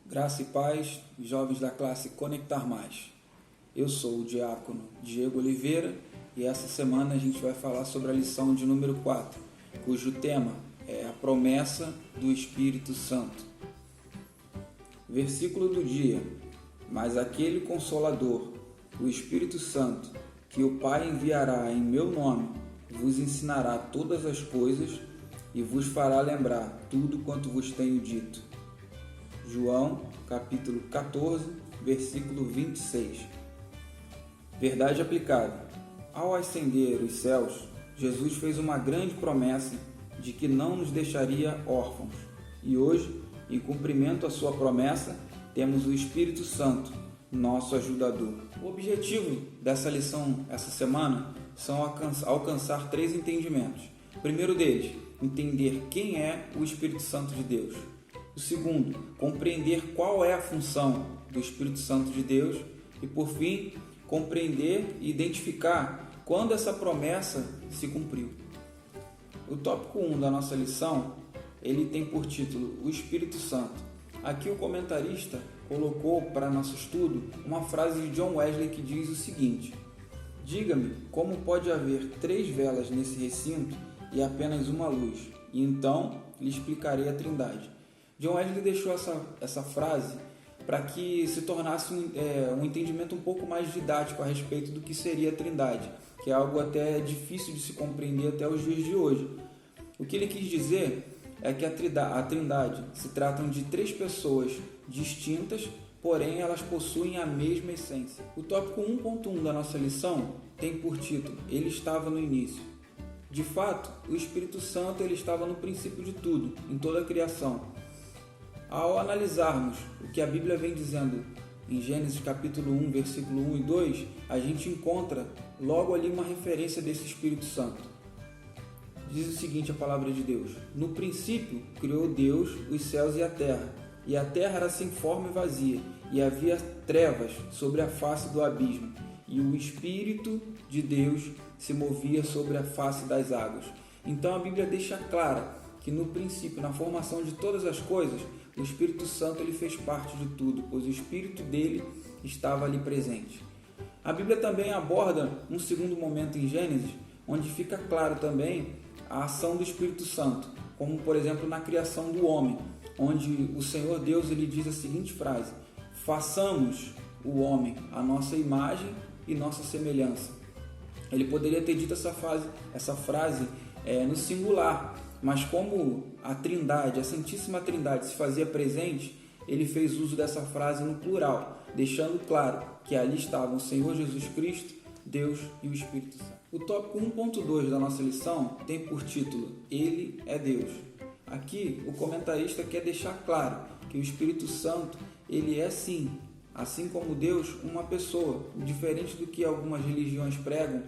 Graça e paz, jovens da classe Conectar Mais. Eu sou o diácono Diego Oliveira e essa semana a gente vai falar sobre a lição de número 4, cujo tema é a promessa do Espírito Santo. Versículo do dia: Mas aquele Consolador, o Espírito Santo, que o Pai enviará em meu nome, vos ensinará todas as coisas e vos fará lembrar tudo quanto vos tenho dito. João, capítulo 14, versículo 26. Verdade aplicada. Ao ascender os céus, Jesus fez uma grande promessa de que não nos deixaria órfãos. E hoje, em cumprimento à sua promessa, temos o Espírito Santo, nosso ajudador. O objetivo dessa lição essa semana são alcançar 3 entendimentos. O primeiro deles, entender quem é o Espírito Santo de Deus. O segundo, compreender qual é a função do Espírito Santo de Deus. E, por fim, compreender e identificar quando essa promessa se cumpriu. O tópico 1 da nossa lição, ele tem por título o Espírito Santo. Aqui o comentarista colocou para nosso estudo uma frase de John Wesley que diz o seguinte: Diga-me como pode haver 3 velas nesse recinto e apenas uma luz, e então lhe explicarei a Trindade. John Wesley deixou essa frase para que se tornasse um entendimento um pouco mais didático a respeito do que seria a Trindade, que é algo até difícil de se compreender até os dias de hoje. O que ele quis dizer é que a Trindade se tratam de 3 pessoas distintas, porém elas possuem a mesma essência. O tópico 1.1 da nossa lição tem por título Ele estava no início. De fato, o Espírito Santo ele estava no princípio de tudo, em toda a criação. Ao analisarmos o que a Bíblia vem dizendo em Gênesis capítulo 1, versículo 1 e 2, a gente encontra logo ali uma referência desse Espírito Santo. Diz o seguinte a palavra de Deus: No princípio criou Deus os céus e a terra era sem forma e vazia, e havia trevas sobre a face do abismo, e o Espírito de Deus se movia sobre a face das águas. Então a Bíblia deixa clara que no princípio, na formação de todas as coisas, o Espírito Santo ele fez parte de tudo, pois o Espírito dele estava ali presente. A Bíblia também aborda um segundo momento em Gênesis, onde fica claro também a ação do Espírito Santo, como por exemplo na criação do homem, onde o Senhor Deus ele diz a seguinte frase: façamos o homem à nossa imagem e nossa semelhança. Ele poderia ter dito essa frase no singular, mas como a Trindade, a Santíssima Trindade se fazia presente, ele fez uso dessa frase no plural, deixando claro que ali estavam o Senhor Jesus Cristo, Deus e o Espírito Santo. O tópico 1.2 da nossa lição tem por título Ele é Deus. Aqui o comentarista quer deixar claro que o Espírito Santo ele é sim, assim como Deus, uma pessoa, diferente do que algumas religiões pregam,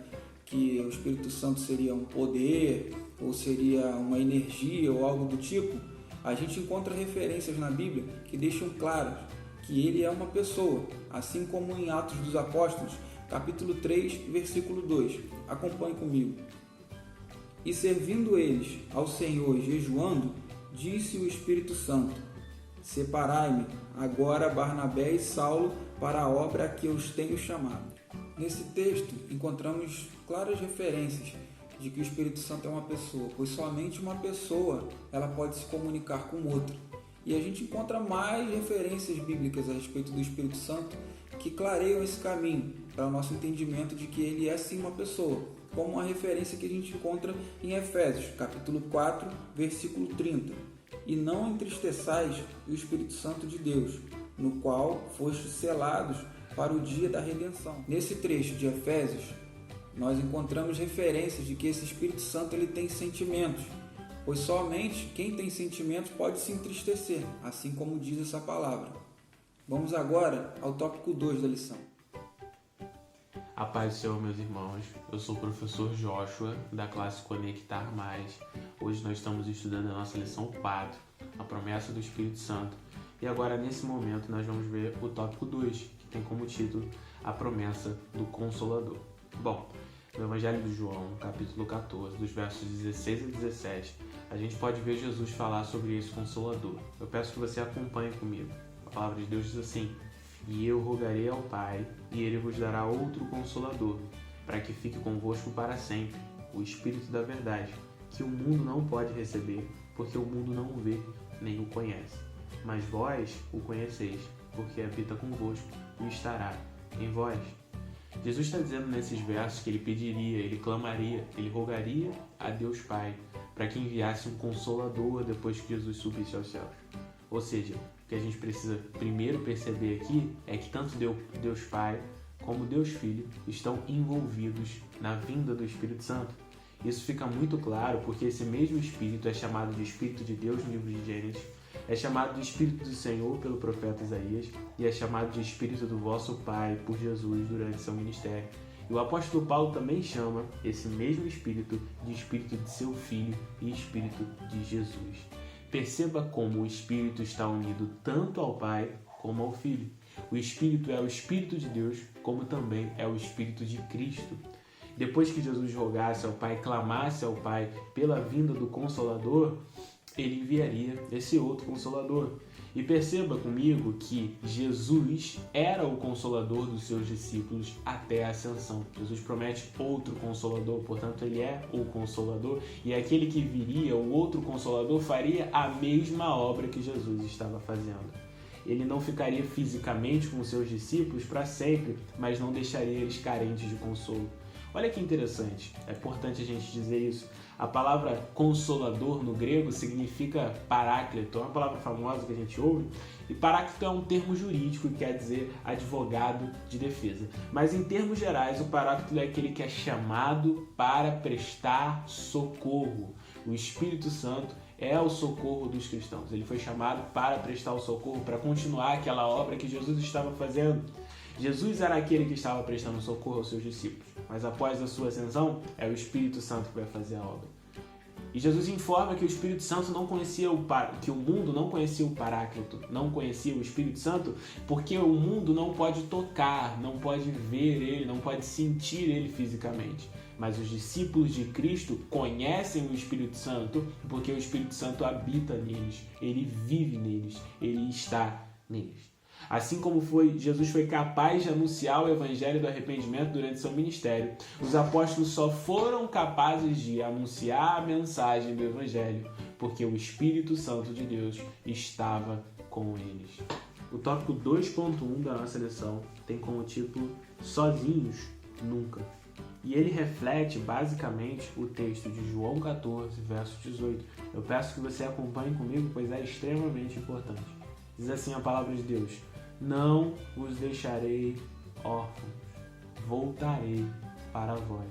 que o Espírito Santo seria um poder, ou seria uma energia, ou algo do tipo. A gente encontra referências na Bíblia que deixam claro que ele é uma pessoa, assim como em Atos dos Apóstolos, capítulo 3, versículo 2. Acompanhe comigo. E servindo eles ao Senhor e jejuando, disse o Espírito Santo: Separai-me agora Barnabé e Saulo para a obra a que eu os tenho chamado. Nesse texto, encontramos claras referências de que o Espírito Santo é uma pessoa, pois somente uma pessoa ela pode se comunicar com outra. E a gente encontra mais referências bíblicas a respeito do Espírito Santo que clareiam esse caminho para o nosso entendimento de que ele é sim uma pessoa, como a referência que a gente encontra em Efésios, capítulo 4, versículo 30. E não entristeçais o Espírito Santo de Deus, no qual fostes selados para o dia da redenção. Nesse trecho de Efésios, nós encontramos referências de que esse Espírito Santo ele tem sentimentos, pois somente quem tem sentimentos pode se entristecer, assim como diz essa palavra. Vamos agora ao tópico 2 da lição. A paz do Senhor, meus irmãos. Eu sou o professor Joshua, da classe Conectar Mais. Hoje nós estamos estudando a nossa lição 4, a promessa do Espírito Santo. E agora, nesse momento, nós vamos ver o tópico 2, que tem como título a promessa do Consolador. Bom, No Evangelho de João, capítulo 14, dos versos 16 a 17, a gente pode ver Jesus falar sobre esse Consolador. Eu peço que você acompanhe comigo. A palavra de Deus diz assim: "E eu rogarei ao Pai, e Ele vos dará outro Consolador, para que fique convosco para sempre, o Espírito da verdade, que o mundo não pode receber, porque o mundo não o vê, nem o conhece. Mas vós o conheceis, porque habita convosco e estará em vós." Jesus está dizendo nesses versos que ele pediria, ele clamaria, ele rogaria a Deus Pai para que enviasse um Consolador depois que Jesus subisse aos céus. Ou seja, o que a gente precisa primeiro perceber aqui é que tanto Deus Pai como Deus Filho estão envolvidos na vinda do Espírito Santo. Isso fica muito claro porque esse mesmo Espírito é chamado de Espírito de Deus no livro de Gênesis, é chamado de Espírito do Senhor pelo profeta Isaías e é chamado de Espírito do vosso Pai por Jesus durante seu ministério. E o apóstolo Paulo também chama esse mesmo Espírito de Espírito de seu Filho e Espírito de Jesus. Perceba como o Espírito está unido tanto ao Pai como ao Filho. O Espírito é o Espírito de Deus, como também é o Espírito de Cristo. Depois que Jesus rogasse ao Pai, clamasse ao Pai pela vinda do Consolador, ele enviaria esse outro Consolador. E perceba comigo que Jesus era o Consolador dos seus discípulos até a ascensão. Jesus promete outro Consolador, portanto ele é o Consolador, e aquele que viria, o outro Consolador, faria a mesma obra que Jesus estava fazendo. Ele não ficaria fisicamente com os seus discípulos para sempre, mas não deixaria eles carentes de consolo. Olha que interessante, é importante a gente dizer isso. A palavra consolador no grego significa paráclito, é uma palavra famosa que a gente ouve, e paráclito é um termo jurídico que quer dizer advogado de defesa. Mas em termos gerais, o paráclito é aquele que é chamado para prestar socorro. O Espírito Santo é o socorro dos cristãos. Ele foi chamado para prestar o socorro, para continuar aquela obra que Jesus estava fazendo. Jesus era aquele que estava prestando socorro aos seus discípulos, mas após a sua ascensão, é o Espírito Santo que vai fazer a obra. E Jesus informa que o Espírito Santo não conhecia que o mundo não conhecia o Paráclito, não conhecia o Espírito Santo, porque o mundo não pode tocar, não pode ver ele, não pode sentir ele fisicamente. Mas os discípulos de Cristo conhecem o Espírito Santo, porque o Espírito Santo habita neles, ele vive neles, ele está neles. Assim como Jesus foi capaz de anunciar o evangelho do arrependimento durante seu ministério, os apóstolos só foram capazes de anunciar a mensagem do evangelho porque o Espírito Santo de Deus estava com eles. O tópico 2.1 da nossa lição tem como título Sozinhos Nunca. E ele reflete basicamente o texto de João 14, verso 18. Eu peço que você acompanhe comigo, pois é extremamente importante. Diz assim a palavra de Deus: "Não os deixarei órfãos, voltarei para vós."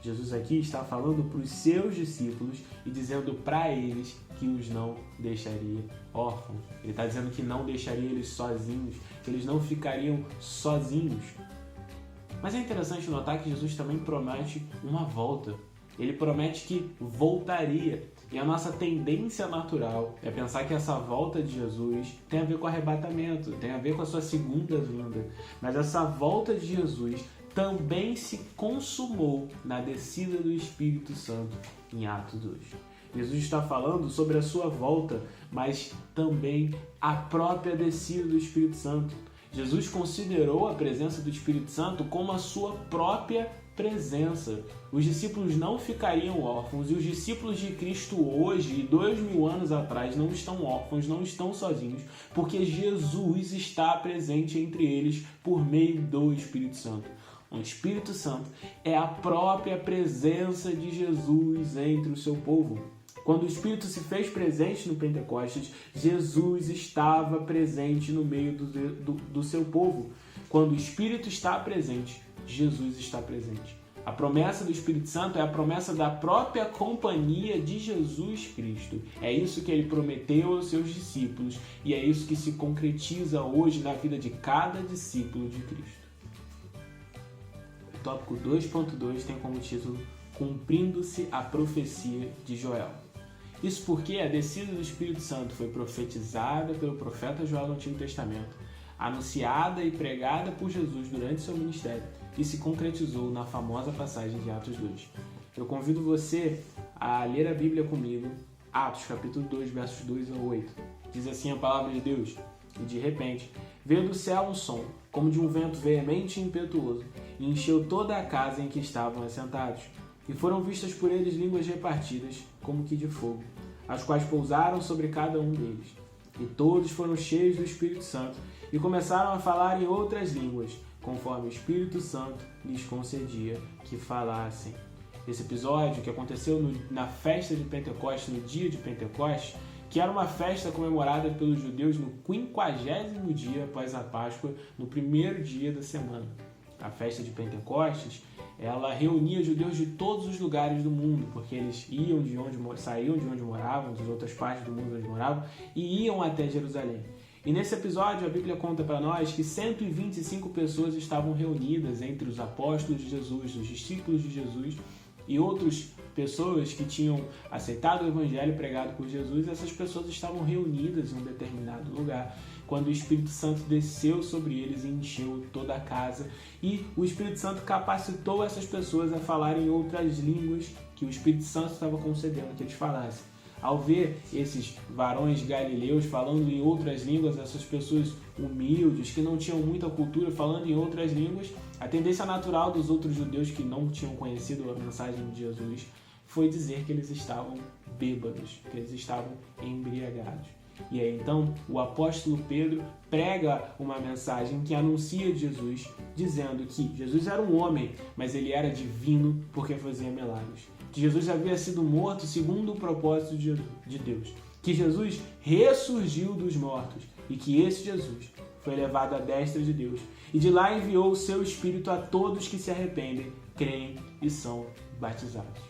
Jesus aqui está falando para os seus discípulos e dizendo para eles que os não deixaria órfãos. Ele está dizendo que não deixaria eles sozinhos, que eles não ficariam sozinhos. Mas é interessante notar que Jesus também promete uma volta. Ele promete que voltaria. E a nossa tendência natural é pensar que essa volta de Jesus tem a ver com arrebatamento, tem a ver com a sua segunda vinda. Mas essa volta de Jesus também se consumou na descida do Espírito Santo em Atos 2. Jesus está falando sobre a sua volta, mas também a própria descida do Espírito Santo. Jesus considerou a presença do Espírito Santo como a sua própria presença. Os discípulos não ficariam órfãos e os discípulos de Cristo hoje e 2000 anos atrás não estão órfãos, não estão sozinhos, porque Jesus está presente entre eles por meio do Espírito Santo. O Espírito Santo é a própria presença de Jesus entre o seu povo. Quando o Espírito se fez presente no Pentecostes, Jesus estava presente no meio do seu povo. Quando o Espírito está presente, Jesus está presente. A promessa do Espírito Santo é a promessa da própria companhia de Jesus Cristo. É isso que ele prometeu aos seus discípulos e é isso que se concretiza hoje na vida de cada discípulo de Cristo. O tópico 2.2 tem como título Cumprindo-se a profecia de Joel. Isso porque a descida do Espírito Santo foi profetizada pelo profeta Joel no Antigo Testamento, anunciada e pregada por Jesus durante seu ministério e se concretizou na famosa passagem de Atos 2. Eu convido você a ler a Bíblia comigo, Atos capítulo 2, versos 2 a 8. Diz assim a palavra de Deus: e de repente veio do céu um som, como de um vento veemente e impetuoso, e encheu toda a casa em que estavam assentados. E foram vistas por eles línguas repartidas, como que de fogo, as quais pousaram sobre cada um deles. E todos foram cheios do Espírito Santo, e começaram a falar em outras línguas, conforme o Espírito Santo lhes concedia que falassem. Esse episódio, que aconteceu na festa de Pentecostes, no dia de Pentecostes, que era uma festa comemorada pelos judeus no 50º dia após a Páscoa, no primeiro dia da semana. A festa de Pentecostes, ela reunia judeus de todos os lugares do mundo, porque eles saíam de onde moravam, das outras partes do mundo onde moravam, e iam até Jerusalém. E nesse episódio a Bíblia conta para nós que 125 pessoas estavam reunidas entre os apóstolos de Jesus, os discípulos de Jesus e outras pessoas que tinham aceitado o evangelho pregado por Jesus. Essas pessoas estavam reunidas em um determinado lugar quando o Espírito Santo desceu sobre eles e encheu toda a casa, e o Espírito Santo capacitou essas pessoas a falarem outras línguas que o Espírito Santo estava concedendo que eles falassem. Ao ver esses varões galileus falando em outras línguas, essas pessoas humildes, que não tinham muita cultura, falando em outras línguas, a tendência natural dos outros judeus que não tinham conhecido a mensagem de Jesus foi dizer que eles estavam bêbados, que eles estavam embriagados. E aí então o apóstolo Pedro prega uma mensagem que anuncia Jesus, dizendo que Jesus era um homem, mas ele era divino porque fazia milagres. Que Jesus havia sido morto segundo o propósito de Deus. Que Jesus ressurgiu dos mortos e que esse Jesus foi levado à destra de Deus. E de lá enviou o seu Espírito a todos que se arrependem, creem e são batizados.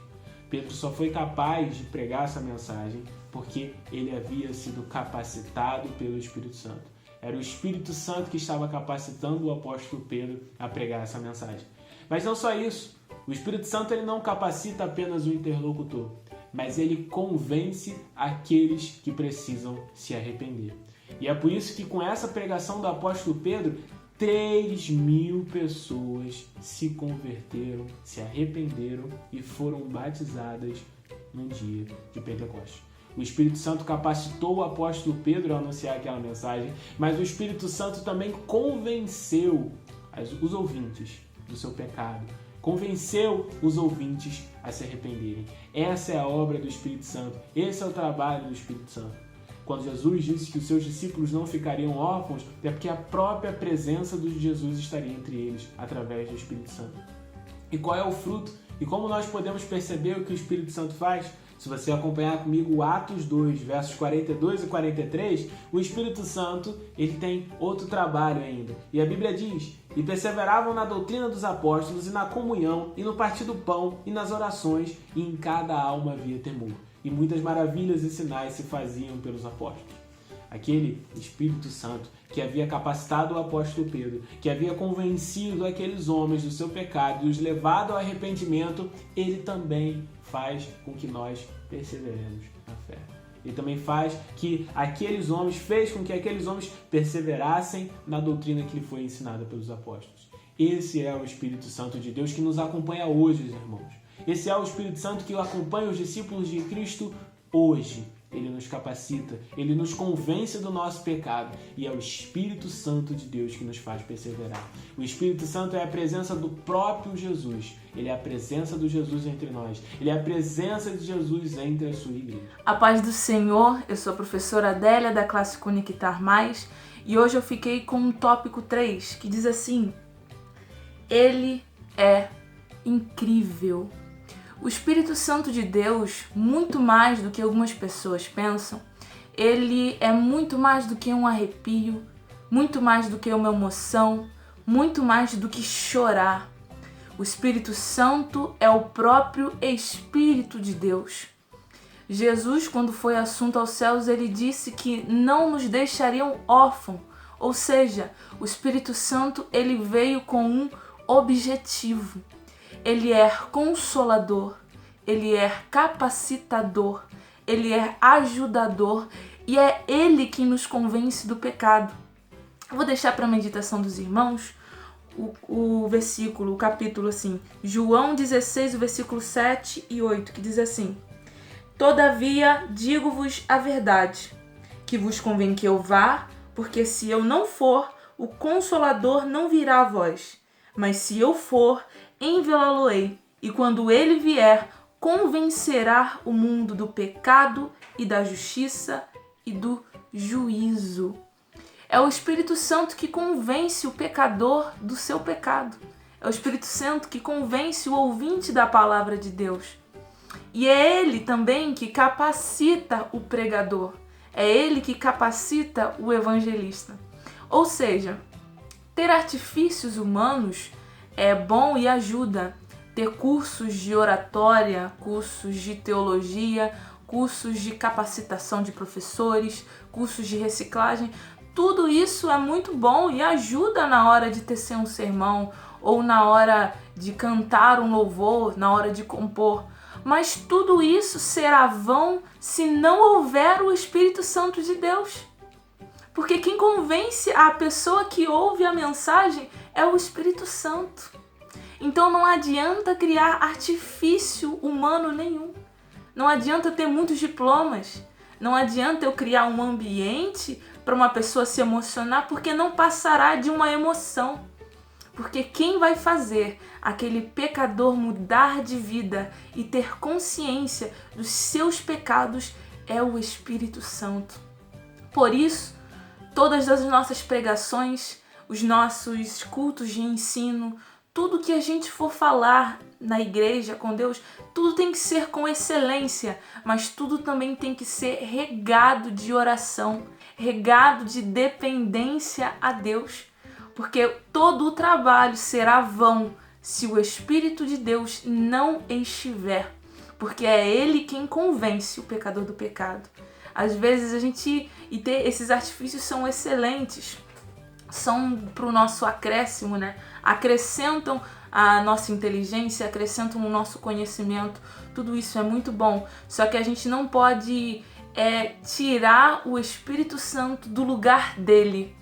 Pedro só foi capaz de pregar essa mensagem porque ele havia sido capacitado pelo Espírito Santo. Era o Espírito Santo que estava capacitando o apóstolo Pedro a pregar essa mensagem. Mas não só isso. O Espírito Santo ele não capacita apenas o interlocutor, mas ele convence aqueles que precisam se arrepender. E é por isso que com essa pregação do apóstolo Pedro, 3.000 pessoas se converteram, se arrependeram e foram batizadas no dia de Pentecostes. O Espírito Santo capacitou o apóstolo Pedro a anunciar aquela mensagem, mas o Espírito Santo também convenceu os ouvintes do seu pecado, convenceu os ouvintes a se arrependerem. Essa é a obra do Espírito Santo, esse é o trabalho do Espírito Santo. Quando Jesus disse que os seus discípulos não ficariam órfãos, é porque a própria presença de Jesus estaria entre eles, através do Espírito Santo. E qual é o fruto? E como nós podemos perceber o que o Espírito Santo faz? Se você acompanhar comigo Atos 2, versos 42 e 43, o Espírito Santo ele tem outro trabalho ainda. E a Bíblia diz: e perseveravam na doutrina dos apóstolos e na comunhão e no partir do pão e nas orações, e em cada alma havia temor. E muitas maravilhas e sinais se faziam pelos apóstolos. Aquele Espírito Santo que havia capacitado o apóstolo Pedro, que havia convencido aqueles homens do seu pecado e os levado ao arrependimento, ele também faz com que nós perseveremos na fé. Ele também fez com que aqueles homens perseverassem na doutrina que lhe foi ensinada pelos apóstolos. Esse é o Espírito Santo de Deus que nos acompanha hoje, irmãos. Esse é o Espírito Santo que acompanha os discípulos de Cristo hoje. Ele nos capacita, ele nos convence do nosso pecado e é o Espírito Santo de Deus que nos faz perseverar. O Espírito Santo é a presença do próprio Jesus. Ele é a presença do Jesus entre nós. Ele é a presença de Jesus entre a sua igreja. A paz do Senhor, eu sou a professora Adélia da classe Conectar Mais e hoje eu fiquei com um tópico 3 que diz assim: Ele é incrível. O Espírito Santo de Deus, muito mais do que algumas pessoas pensam, ele é muito mais do que um arrepio, muito mais do que uma emoção, muito mais do que chorar. O Espírito Santo é o próprio Espírito de Deus. Jesus, quando foi assunto aos céus, ele disse que não nos deixariam órfãos, ou seja, o Espírito Santo ele veio com um objetivo. Ele é consolador, ele é capacitador, ele é ajudador e é ele quem nos convence do pecado. Eu vou deixar para a meditação dos irmãos o versículo, o capítulo assim, João 16, o versículo 7 e 8, que diz assim: Todavia digo-vos a verdade, que vos convém que eu vá, porque se eu não for, o Consolador não virá a vós. Mas se eu for, enviá-lo-ei, e quando ele vier, convencerá o mundo do pecado e da justiça e do juízo. É o Espírito Santo que convence o pecador do seu pecado. É o Espírito Santo que convence o ouvinte da palavra de Deus. E é ele também que capacita o pregador. É ele que capacita o evangelista. Ou seja, ter artifícios humanos é bom e ajuda. Ter cursos de oratória, cursos de teologia, cursos de capacitação de professores, cursos de reciclagem, tudo isso é muito bom e ajuda na hora de tecer um sermão ou na hora de cantar um louvor, na hora de compor. Mas tudo isso será vão se não houver o Espírito Santo de Deus. Porque quem convence a pessoa que ouve a mensagem é o Espírito Santo. Então não adianta criar artifício humano nenhum. Não adianta ter muitos diplomas. Não adianta eu criar um ambiente para uma pessoa se emocionar, porque não passará de uma emoção. Porque quem vai fazer aquele pecador mudar de vida e ter consciência dos seus pecados é o Espírito Santo. Por isso, todas as nossas pregações, os nossos cultos de ensino, tudo que a gente for falar na igreja com Deus, tudo tem que ser com excelência, mas tudo também tem que ser regado de oração, regado de dependência a Deus, porque todo o trabalho será vão se o Espírito de Deus não estiver, porque é Ele quem convence o pecador do pecado. Às vezes esses artifícios são excelentes, são para o nosso acréscimo, né? Acrescentam a nossa inteligência, acrescentam o nosso conhecimento, tudo isso é muito bom, só que a gente não pode tirar o Espírito Santo do lugar dele.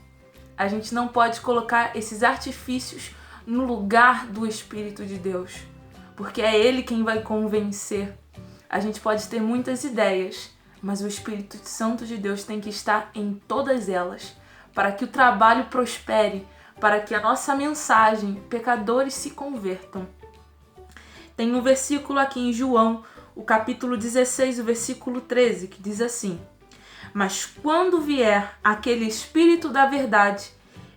A gente não pode colocar esses artifícios no lugar do Espírito de Deus, porque é Ele quem vai convencer. A gente pode ter muitas ideias, mas o Espírito Santo de Deus tem que estar em todas elas, para que o trabalho prospere, para que a nossa mensagem, pecadores se convertam. Tem um versículo aqui em João, o capítulo 16, o versículo 13, que diz assim: Mas quando vier aquele Espírito da verdade,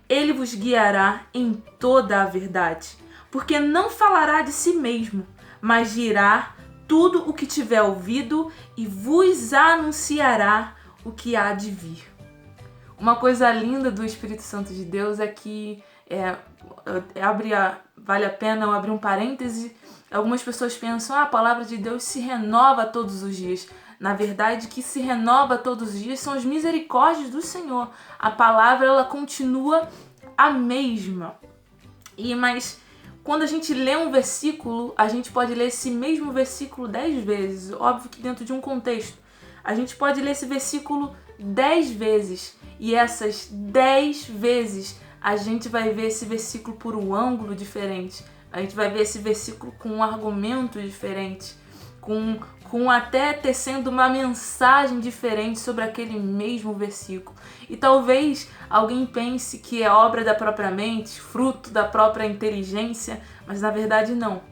ele vos guiará em toda a verdade, porque não falará de si mesmo, mas dirá tudo o que tiver ouvido e vos anunciará o que há de vir. Uma coisa linda do Espírito Santo de Deus é que vale a pena eu abrir um parêntese. Algumas pessoas pensam, a palavra de Deus se renova todos os dias. Na verdade, o que se renova todos os dias são as misericórdias do Senhor. A palavra, ela continua a mesma. Mas quando a gente lê um versículo, a gente pode ler esse mesmo versículo 10 vezes. Óbvio que dentro de um contexto. A gente pode ler esse versículo 10 vezes. E essas 10 vezes a gente vai ver esse versículo por um ângulo diferente. A gente vai ver esse versículo com um argumento diferente, com até tecendo uma mensagem diferente sobre aquele mesmo versículo. E talvez alguém pense que é obra da própria mente, fruto da própria inteligência, mas na verdade não.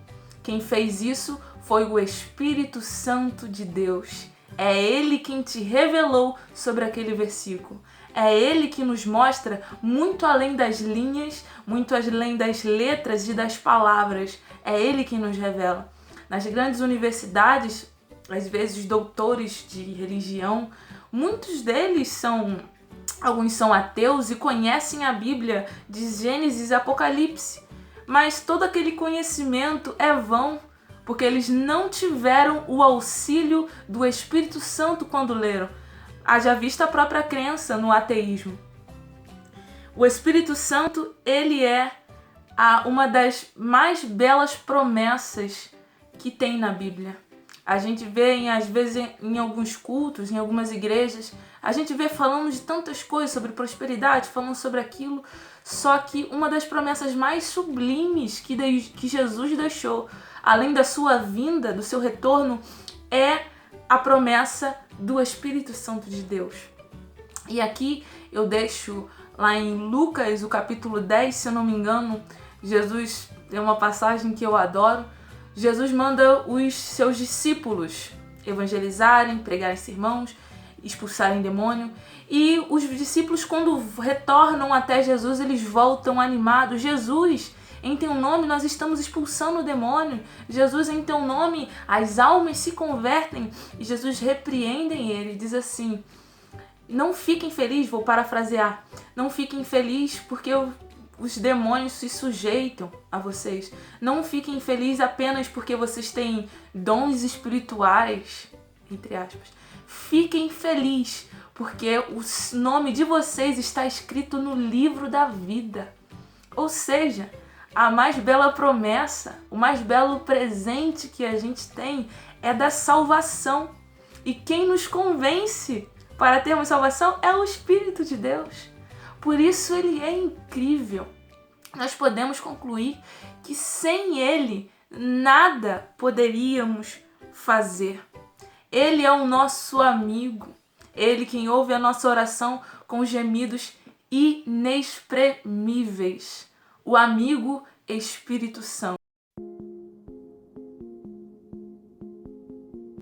Quem fez isso foi o Espírito Santo de Deus. É Ele quem te revelou sobre aquele versículo. É Ele que nos mostra muito além das linhas, muito além das letras e das palavras. É Ele que nos revela. Nas grandes universidades, às vezes doutores de religião, muitos deles alguns são ateus e conhecem a Bíblia de Gênesis e Apocalipse. Mas todo aquele conhecimento é vão, porque eles não tiveram o auxílio do Espírito Santo quando leram. Haja vista a própria crença no ateísmo. O Espírito Santo, ele é uma das mais belas promessas que tem na Bíblia. A gente vê, às vezes, em alguns cultos, em algumas igrejas, a gente vê falando de tantas coisas sobre prosperidade, falando sobre aquilo, só que uma das promessas mais sublimes que Jesus deixou, além da sua vinda, do seu retorno, é a promessa do Espírito Santo de Deus. E aqui eu deixo lá em Lucas, o capítulo 10, se eu não me engano, Jesus tem uma passagem que eu adoro. Jesus manda os seus discípulos evangelizarem, pregarem sermãos, expulsarem demônio. E os discípulos, quando retornam até Jesus, eles voltam animados. Jesus, em teu nome nós estamos expulsando o demônio. Jesus, em teu nome as almas se convertem. E Jesus repreende ele, diz assim: não fiquem felizes, vou parafrasear, não fiquem felizes porque os demônios se sujeitam a vocês. Não fiquem felizes apenas porque vocês têm dons espirituais, entre aspas. Fiquem felizes porque o nome de vocês está escrito no livro da vida. Ou seja, a mais bela promessa, o mais belo presente que a gente tem é da salvação. E quem nos convence para termos salvação é o Espírito de Deus. Por isso ele é incrível. Nós podemos concluir que sem ele nada poderíamos fazer. Ele é o nosso amigo. Ele quem ouve a nossa oração com gemidos inexprimíveis. O amigo Espírito Santo.